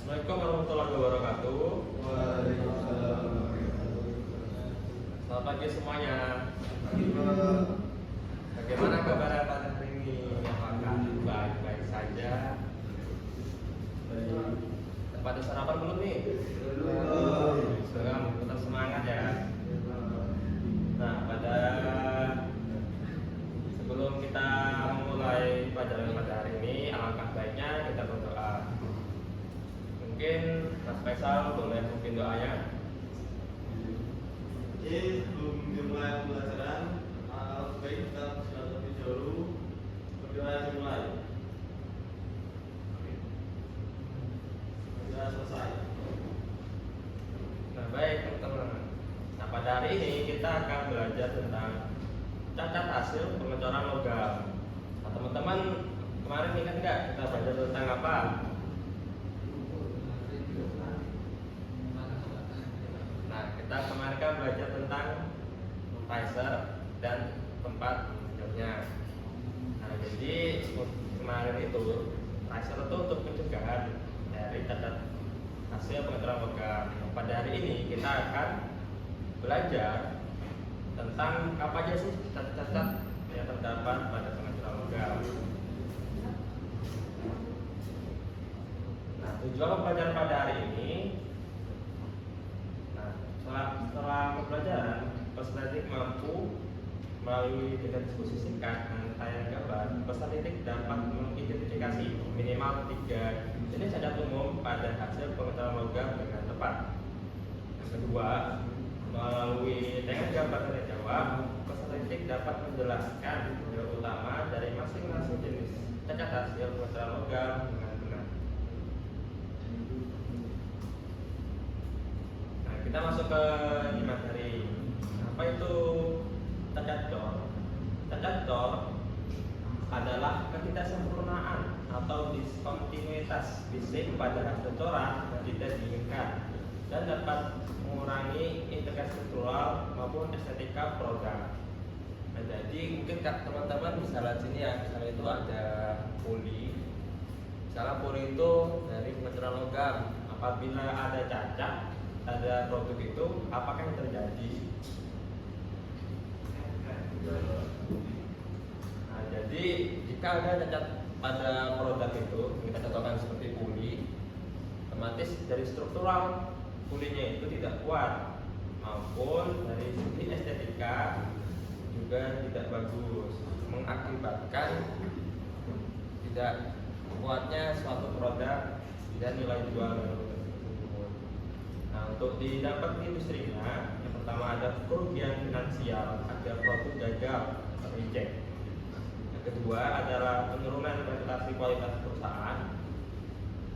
Assalamualaikum warahmatullahi wabarakatuh. Waalaikumsalam. Selamat pagi semuanya. Bagaimana kabar pada hari ini? Apakah baik-baik saja? Pada sarapan belum nih? Belum. Tetap semangat ya. Nah, sebelum kita memulai pelajaran pada hari ini, alangkah baiknya kita berdoa. Mungkin Mas Faisal boleh mungkin doanya. Oke, sebelum dimulai pembelajaran, baik kita sudah terlebih dahulu berdoa dimulai. Sudah selesai. Nah, baik teman-teman. Nah, pada hari ini kita akan belajar tentang cacat hasil pengecoran logam. Nah, teman-teman kemarin ingat nggak kita belajar tentang apa? Nah, kita kemarin kan belajar tentang tracer dan tempat menunjuknya. Nah, jadi kemarin itu tracer itu untuk pencegahan dari cacat hasil pengecoran logam. Pada hari ini kita akan belajar tentang apa aja sih cacat-cacat yang terdapat pada pengecoran logam. Nah, tujuan pembelajaran pada hari ini, setelah pembelajaran, peserta didik mampu melalui dengan diskusi singkat dan tayangan gambar, peserta didik dapat mengidentifikasi minimal 3 jenis cacat umum pada hasil pengecoran logam dengan tepat. Yang kedua, melalui tayangan gambar dan jawab, peserta didik dapat menjelaskan penyebab utama dari masing-masing jenis cacat hasil pengecoran logam dengan benar. Kita masuk ke materi. Apa itu cacat cor? Cacat cor adalah ketidaksempurnaan atau diskontinuitas fisik pada hasil corak yang tidak diinginkan dan dapat mengurangi integritas struktural maupun estetika produk. Nah, jadi mungkin teman-teman bisa lihat sini ya, misalnya itu ada poli. Misalnya poli itu dari pengecoran logam. Apabila ada cacat ada produk itu, apakah yang terjadi? Nah, jadi jika ada cacat pada produk itu, kita contohkan seperti puli, otomatis dari struktural pulinya itu tidak kuat, maupun dari segi estetika juga tidak bagus, mengakibatkan tidak kuatnya suatu produk dan nilai jual. Nah, untuk di dampak industrinya, yang pertama ada kerugian finansial agar produk gagal atau reject. Yang kedua adalah penurunan reputasi kualitas perusahaan.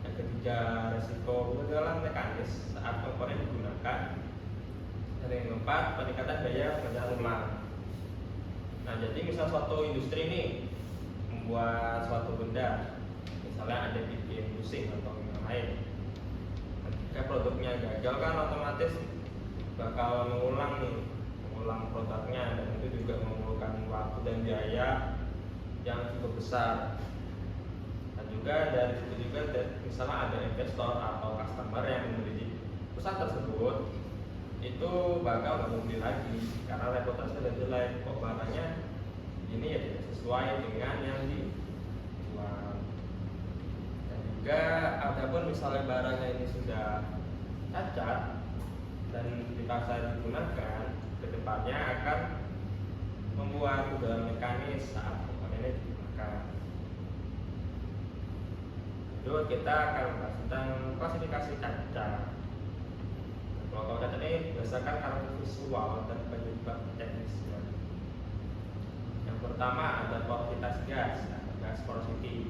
Yang ketiga, risiko kegagalan mekanis saat komponen digunakan. Dan yang keempat, peningkatan biaya pengerjaan ulang. Nah, jadi misal suatu industri ini membuat suatu benda, misalnya ada bikin musik atau yang lain. Jika produknya gagal kan otomatis bakal mengulang produknya, dan itu juga memerlukan waktu dan biaya yang cukup besar. Dan juga dari situ juga misalnya ada investor atau customer yang membeli perusahaan tersebut, itu bakal nggak membeli lagi karena reputasi sudah jelek, kok barangnya ini ya tidak sesuai dengan yang dijual. Juga adapun misalnya barangnya ini sudah cacat dan dipaksa digunakan, kedepannya akan membuat kegagalan mekanis saat komponennya digunakan. Lalu kita akan membahas tentang klasifikasi cacat. Kalau cacat ini berdasarkan karakter visual dan penyebab teknisnya. Yang pertama ada porositas gas, gas porosity.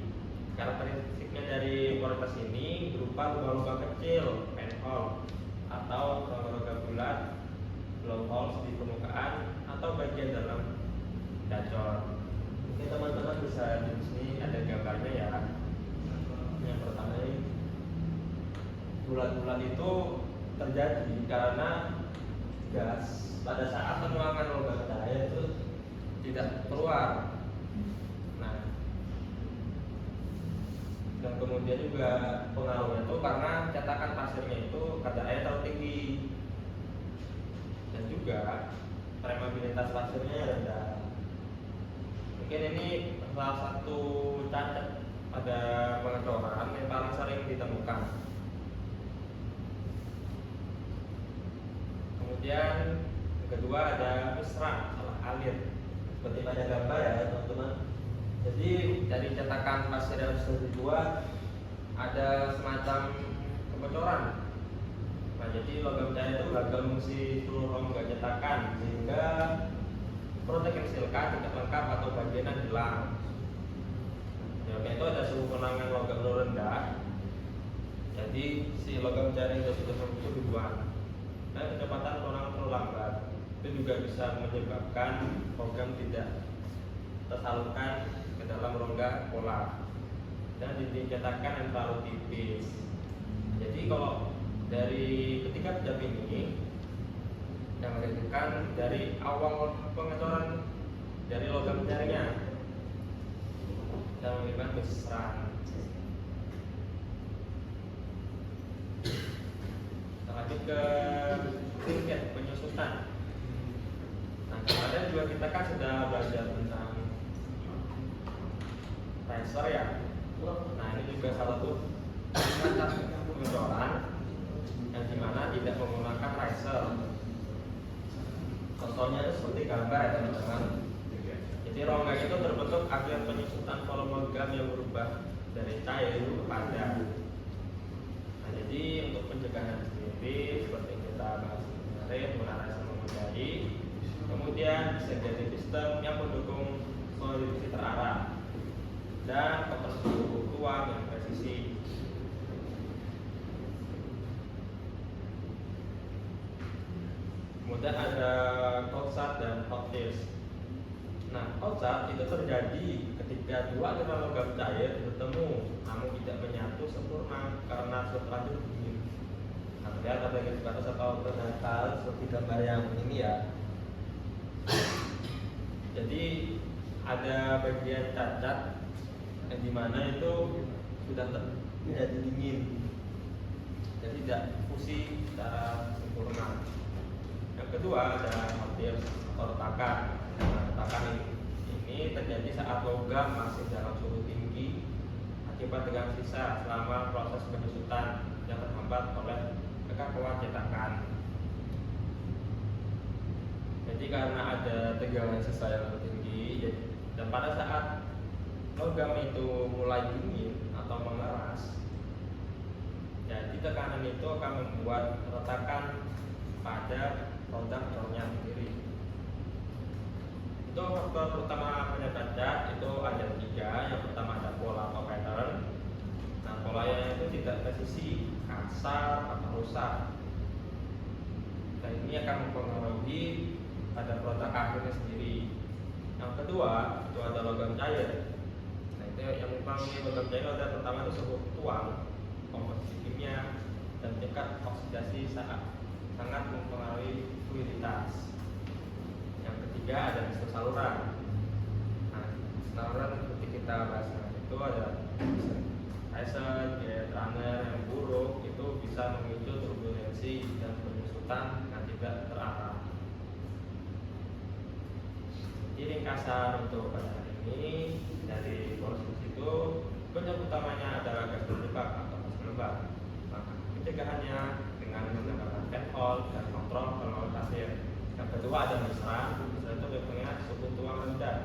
Karakteristiknya dari poritas ini berupa lubang-lubang kecil, manhole, atau rongga-rongga bulat, blowholes di permukaan atau bagian dalam dacor. Mungkin teman-teman bisa di sini ada gambarnya ya. Yang pertama ini bulat-bulat itu terjadi karena gas pada saat penuangan logam cahaya itu tidak keluar. Dan kemudian juga pengaruhnya itu karena kadar air terlalu tinggi, dan juga permeabilitas pasirnya rendah. Mungkin ini salah satu cacat pada pengecoran yang paling sering ditemukan. Kemudian yang kedua ada misran, salah alir, seperti pada gambar ya teman-teman. Jadi dari cetakan pasir yang sudah dibuat ada semacam kebocoran. Nah, jadi logam cair itu gagal mengisi seluruh rongga cetakan sehingga protein silika tidak lengkap atau bagian hilang. Oleh itu ada suhu penanganan logam rendah. Jadi si logam cair itu sudah memiliki ribuan. Dan kecepatan penanganan terlalu lambat. Itu juga bisa menyebabkan logam tidak tersalurkan ke dalam rongga pola dan dinding cetakan yang terlalu tipis. Jadi kalau dari ketiga penyebab ini yang menunjukkan dari awal pengecoran dari logam cairnya dan menggunakan misran. Lanjut ke tingkat penyusutan. Nah, kemarin juga kita kan sudah belajar tentang tracer ya. Nah, ini juga salah satu cacat pengecoran yang dimana tidak menggunakan tracer. Contohnya itu seperti gambar ya teman-teman. Jadi rongga itu terbentuk akibat penyusutan volume logam yang berubah dari cair ke padat. Nah, jadi untuk pencegahan sendiri seperti yang kita bahas kemarin menggunakan memadai, kemudian bisa jadi sistem yang mendukung solidifikasi terarah dan keperluan ruang yang presisi. Kemudian ada coulthard dan hotfills. Nah, coulthard itu terjadi ketika dua aliran logam cair bertemu namun tidak menyatu sempurna karena sudah terlanjur dingin. Nah, terlihat ada garis batas atau pendatar seperti gambar yang ini ya. Jadi ada bagian cacat yang dimana itu sudah tidak dingin, jadi tidak fusi secara sempurna. Yang kedua ada hotfills atau retakan. Nah, retakan ini terjadi saat logam masih dalam suhu tinggi akibat tegangan sisa selama proses penyusutan yang terhambat oleh kekakuan cetakan. Jadi karena ada tegangan sisa yang lebih tinggi, dan pada saat logam itu mulai dingin atau mengeras, jadi tekanan itu akan membuat retakan pada produk cornya sendiri. Itu faktor utama penyebab cacat itu ada tiga. Yang pertama ada pola atau pattern. Nah, polanya itu tidak presisi, kasar atau rusak. Dan ini akan mempengaruhi pada produk akhirnya sendiri. Yang kedua itu ada logam cair. Nah, itu yang mempengaruhi logam cair ada pertama itu suhu tuang, komposisi kimia, dan tingkat oksidasi sangat mempengaruhi fluiditas. Yang ketiga ada sistem saluran. Nah, saluran seperti kita bahas itu ada Tyson, gate runner yang buruk itu bisa memicu turbulensi dan penyusutan yang tidak terarah. Jadi ringkasan untuk pada hari ini dari proses itu penyebab utamanya adalah gas terjebak atau gas lembab. Maka pencegahannya dengan menggunakan penhole dan kontrol pengelolaan pasir. Yang kedua ada misran. Misran itu berpengaruh suhu tuang rendah.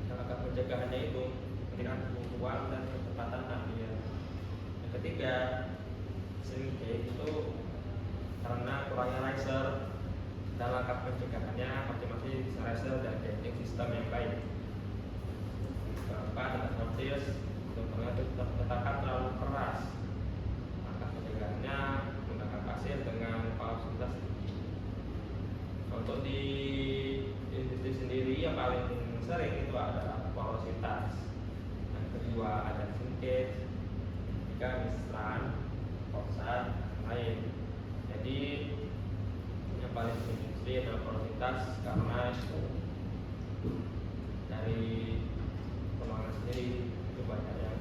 Yang akan pencegahannya itu dengan suhu tuang dan kecepatan air. Yang ketiga shrinkage itu karena kurangnya riser, dan langkah pencegahannya optimasi riser dan gating sistem yang baik. Keempat ada hotfills. Contohnya cetakan terlalu keras. Langkah pencegahannya menggunakan pasir dengan pausitas tinggi. Untuk di industri sendiri yang paling sering itu adalah porositas. Yang kedua ada shrinkage, ketiga misran, coulthard, lain. Jadi yang paling sering industri adalah porositas karena dari pembangunan sendiri itu banyak yang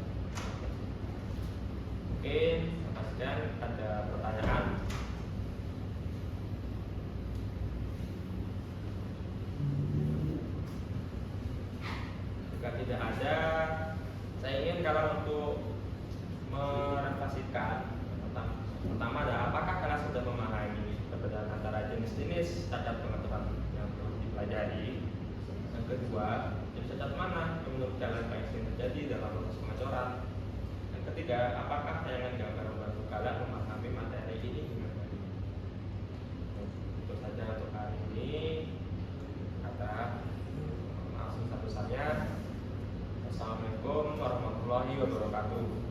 mungkin sekian ada pertanyaan cacat pengaturan yang perlu dipelajari. Yang kedua, jenis cacat mana yang menurut kalian paling sering terjadi dalam proses pengacoran? Yang ketiga, apakah tayangan gambar membantu kalian memahami materi ini dengan baik? Itu saja untuk hari ini. Kata langsung satu saja. Assalamualaikum warahmatullahi wabarakatuh.